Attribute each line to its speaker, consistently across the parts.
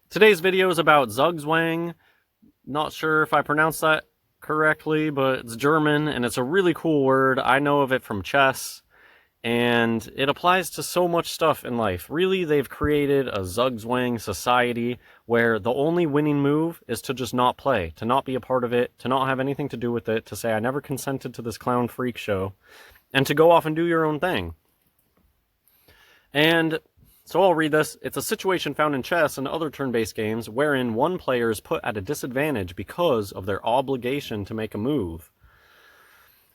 Speaker 1: Today's video is about zugzwang. Not sure if I pronounced that correctly, but it's German and it's a really cool word. I know of it from chess and it applies to so much stuff in life. Really, they've created a zugzwang society where the only winning move is to just not play, to not be a part of it, to not have anything to do with it, to say, I never consented to this clown freak show, and to go off and do your own thing. And so I'll read this. It's a situation found in chess and other turn-based games wherein one player is put at a disadvantage because of their obligation to make a move.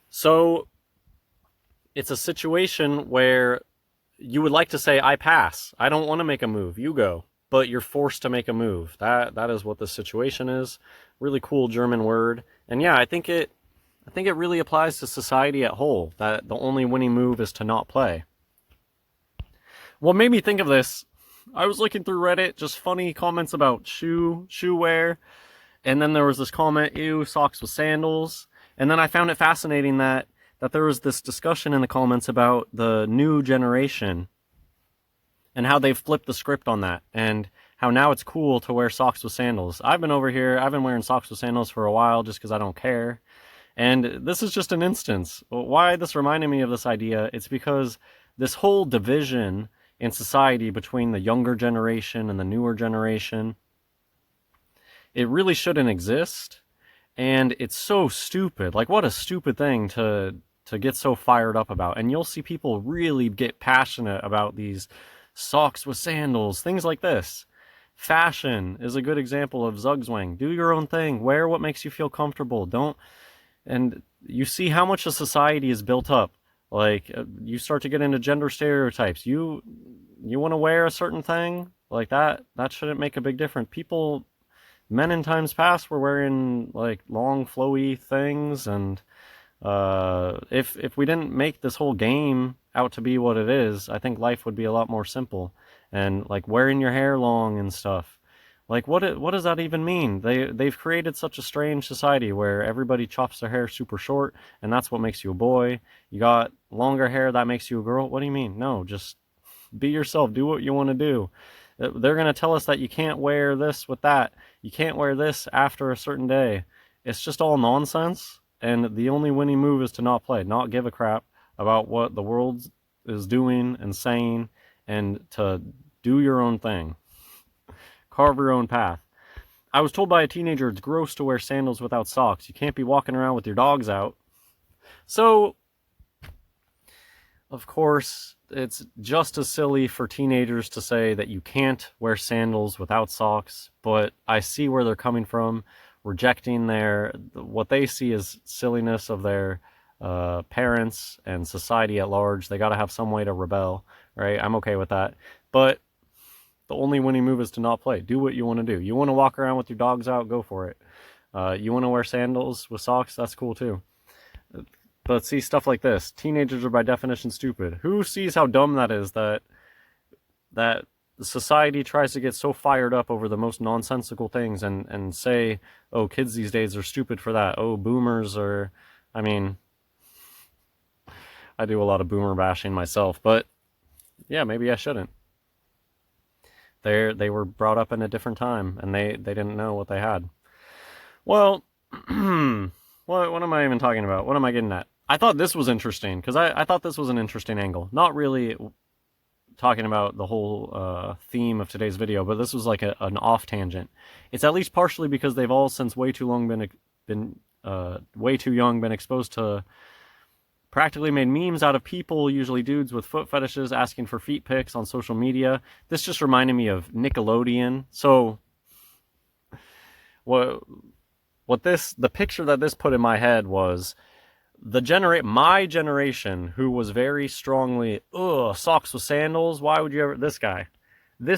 Speaker 1: So it's a situation where you would like to say, I pass. I don't want to make a move. You go. But you're forced to make a move. That is what this situation is. Really cool German word. And yeah, I think it really applies to society at whole, that the only winning move is to not play. What made me think of this, I was looking through Reddit, just funny comments about shoe wear, and then there was this comment, ew, socks with sandals, and then I found it fascinating that there was this discussion in the comments about the new generation, and how they've flipped the script on that, and how now it's cool to wear socks with sandals. I've been wearing socks with sandals for a while just because I don't care, and this is just an instance. Why this reminded me of this idea, it's because this whole division in society between the younger generation and the newer generation, it really shouldn't exist, and it's so stupid. Like, what a stupid thing to get so fired up about. And you'll see people really get passionate about these socks with sandals, things like this. Fashion is a good example of zugzwang. Do your own thing. Wear what makes you feel comfortable. Don't. And you see how much a society is built up. Like, you start to get into gender stereotypes. You want to wear a certain thing like that shouldn't make a big difference. Men in times past were wearing like long flowy things, and if we didn't make this whole game out to be what it is, I think life would be a lot more simple. And like wearing your hair long and stuff, like what does that even mean? They've created such a strange society where everybody chops their hair super short, and that's what makes you a boy. You got longer hair, that makes you a girl. What do you mean? No, just be yourself. Do what you want to do. They're going to tell us that you can't wear this with that. You can't wear this after a certain day. It's just all nonsense, and the only winning move is to not play, not give a crap about what the world is doing and saying, and to do your own thing. Carve your own path. I was told by a teenager it's gross to wear sandals without socks. You can't be walking around with your dogs out. So, of course, it's just as silly for teenagers to say that you can't wear sandals without socks, but I see where they're coming from, rejecting what they see as silliness of their parents and society at large. They got to have some way to rebel, right? I'm okay with that. But the only winning move is to not play. Do what you want to do. You want to walk around with your dogs out, go for it. You want to wear sandals with socks, that's cool too. But see, stuff like this. Teenagers are by definition stupid. Who sees how dumb that is, that society tries to get so fired up over the most nonsensical things and say, oh, kids these days are stupid for that. Oh, boomers are... I mean, I do a lot of boomer bashing myself, but yeah, maybe I shouldn't. They were brought up in a different time, and they didn't know what they had. Well, what am I even talking about? What am I getting at? I thought this was interesting, because I thought this was an interesting angle. Not really talking about the whole theme of today's video, but this was like an off tangent. It's at least partially because they've all since way too young been exposed to practically made memes out of people, usually dudes with foot fetishes, asking for feet pics on social media. This just reminded me of Nickelodeon. So, the picture that this put in my head was my generation, who was very strongly, socks with sandals, why would you ever, this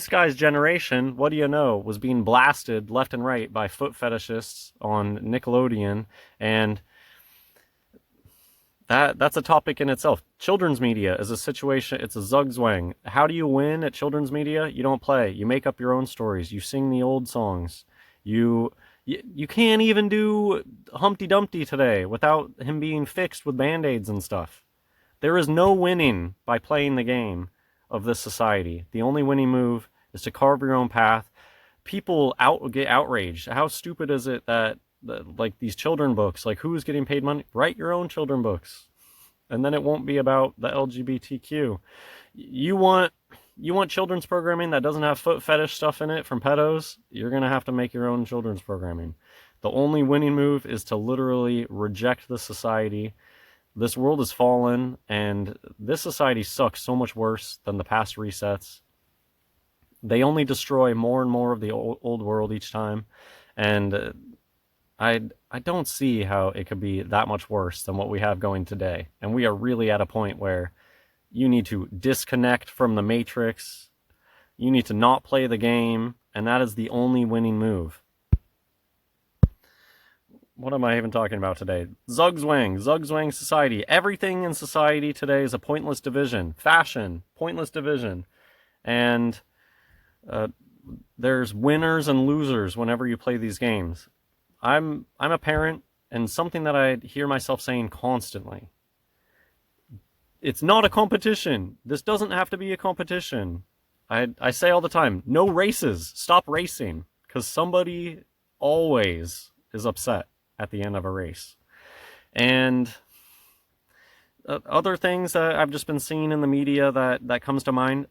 Speaker 1: guy's generation, what do you know, was being blasted left and right by foot fetishists on Nickelodeon, and that's a topic in itself. Children's media is a situation, it's a zugzwang. How do you win at children's media? You don't play. You make up your own stories. You sing the old songs. You can't even do Humpty Dumpty today without him being fixed with Band-Aids and stuff. There is no winning by playing the game of this society. The only winning move is to carve your own path. people get outraged. How stupid is it that like these children books, like who's getting paid money? Write your own children books, and then it won't be about the LGBTQ. You want children's programming that doesn't have foot fetish stuff in it from pedos? You're gonna have to make your own children's programming. The only winning move is to literally reject the society. This world has fallen, and this society sucks so much worse than the past resets. They only destroy more and more of the old world each time, and I don't see how it could be that much worse than what we have going today. And we are really at a point where you need to disconnect from the matrix. You need to not play the game, and that is the only winning move. What am I even talking about today? Zugzwang society. Everything in society today is a pointless division. Fashion, pointless division. And there's winners and losers whenever you play these games. I'm a parent, and something that I hear myself saying constantly. It's not a competition. This doesn't have to be a competition. I say all the time, no races. Stop racing. Because somebody always is upset at the end of a race. And other things that I've just been seeing in the media that comes to mind,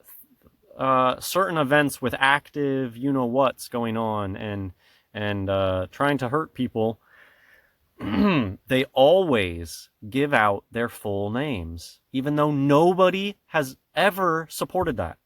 Speaker 1: certain events with active you-know-whats going on and trying to hurt people, they always give out their full names, even though nobody has ever supported that.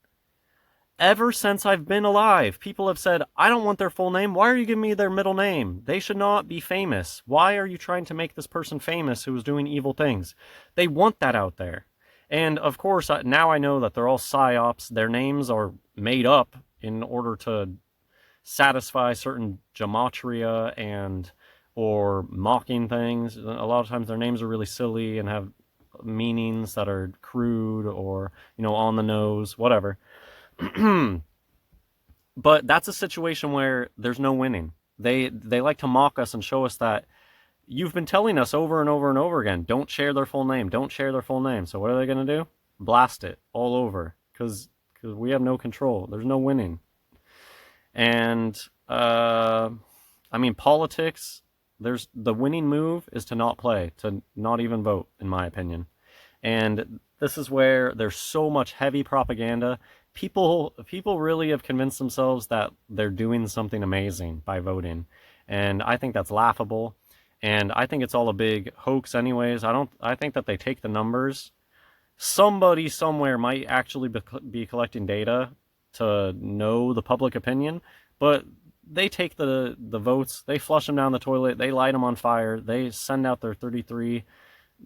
Speaker 1: Ever since I've been alive, people have said, I don't want their full name. Why are you giving me their middle name? They should not be famous. Why are you trying to make this person famous who is doing evil things? They want that out there. And of course, now I know that they're all psyops. Their names are made up in order to satisfy certain gematria and or mocking things. A lot of times their names are really silly and have meanings that are crude or, on the nose, whatever. But that's a situation where there's no winning. They like to mock us and show us that you've been telling us over and over and over again, don't share their full name, don't share their full name. So what are they going to do? Blast it all over because we have no control. There's no winning. And politics, the winning move is to not play, to not even vote, in my opinion. And this is where there's so much heavy propaganda. People really have convinced themselves that they're doing something amazing by voting. And I think that's laughable. And I think it's all a big hoax anyways. I think that they take the numbers. Somebody somewhere might actually be collecting data to know the public opinion, but they take the votes, they flush them down the toilet, they light them on fire, they send out their 33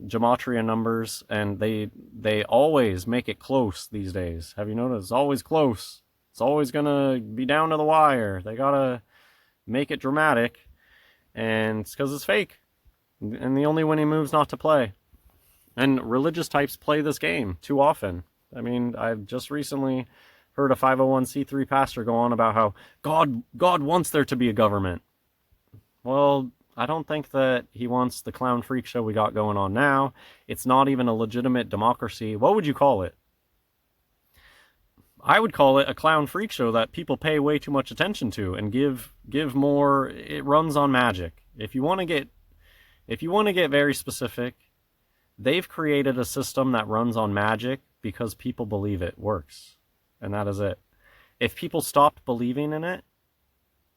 Speaker 1: gematria numbers, and they always make it close these days. Have you noticed? It's always close. It's always gonna be down to the wire. They gotta make it dramatic, and it's because it's fake. And the only winning move's not to play. And religious types play this game too often. I mean, I've just recently heard a 501c3 pastor go on about how God wants there to be a government. Well, I don't think that he wants the clown freak show we got going on now. It's not even a legitimate democracy. What would you call it? I would call it a clown freak show that people pay way too much attention to and give more. It runs on magic. If you want to get very specific, they've created a system that runs on magic because people believe it works. And that is it. If people stopped believing in it,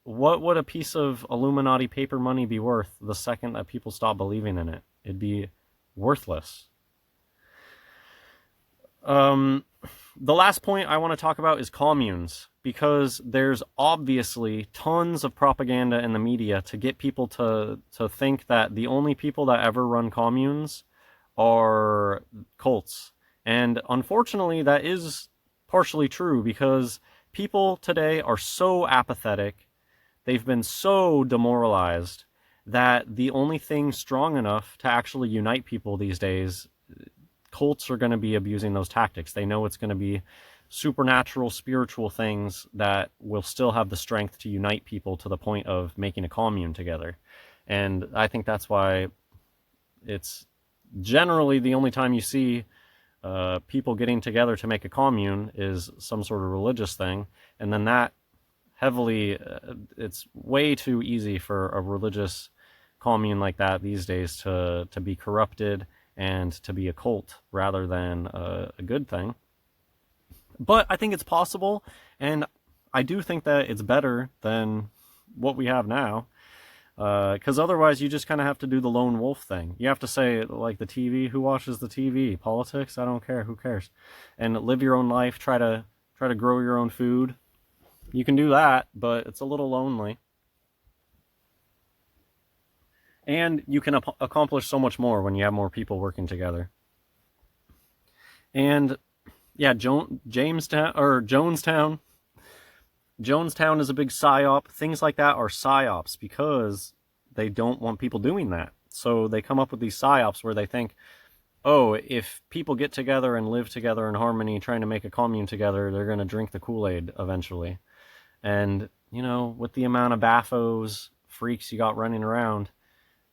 Speaker 1: what would a piece of Illuminati paper money be worth the second that people stop believing in it? It'd be worthless. The last point I want to talk about is communes, because there's obviously tons of propaganda in the media to get people to think that the only people that ever run communes are cults. And unfortunately, that is partially true, because people today are so apathetic, they've been so demoralized, that the only thing strong enough to actually unite people these days, cults are going to be abusing those tactics. They know it's going to be supernatural, spiritual things that will still have the strength to unite people to the point of making a commune together. And I think that's why it's generally the only time you see people getting together to make a commune is some sort of religious thing, and then that heavily, it's way too easy for a religious commune like that these days to be corrupted and to be a cult rather than a good thing. But I think it's possible, and I do think that it's better than what we have now. Because otherwise, you just kind of have to do the lone wolf thing. You have to say, like the TV, who watches the TV? Politics? I don't care. Who cares? And live your own life. Try to grow your own food. You can do that, but it's a little lonely. And you can accomplish so much more when you have more people working together. And yeah, Jonestown. Jonestown is a big psyop. Things like that are psyops because they don't want people doing that. So they come up with these psyops where they think, oh, if people get together and live together in harmony, trying to make a commune together, they're going to drink the Kool-Aid eventually. And, you know, with the amount of baffos, freaks you got running around,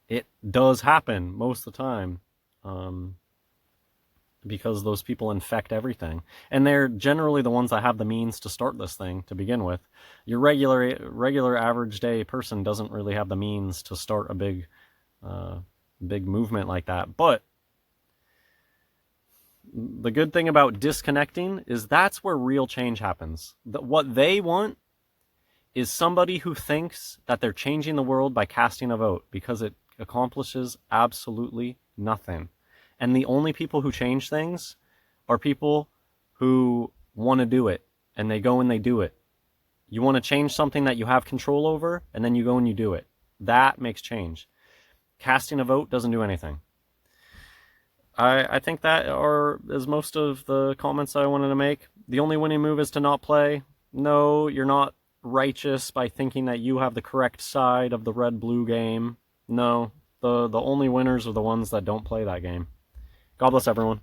Speaker 1: it does happen most of the time. Because those people infect everything. And they're generally the ones that have the means to start this thing to begin with. Your regular average day person doesn't really have the means to start a big movement like that. But the good thing about disconnecting is that's where real change happens. What they want is somebody who thinks that they're changing the world by casting a vote, because it accomplishes absolutely nothing. And the only people who change things are people who want to do it, and they go and they do it. You want to change something that you have control over, and then you go and you do it. That makes change. Casting a vote doesn't do anything. I think that is most of the comments I wanted to make. The only winning move is to not play. No, you're not righteous by thinking that you have the correct side of the red-blue game. No, the only winners are the ones that don't play that game. God bless everyone.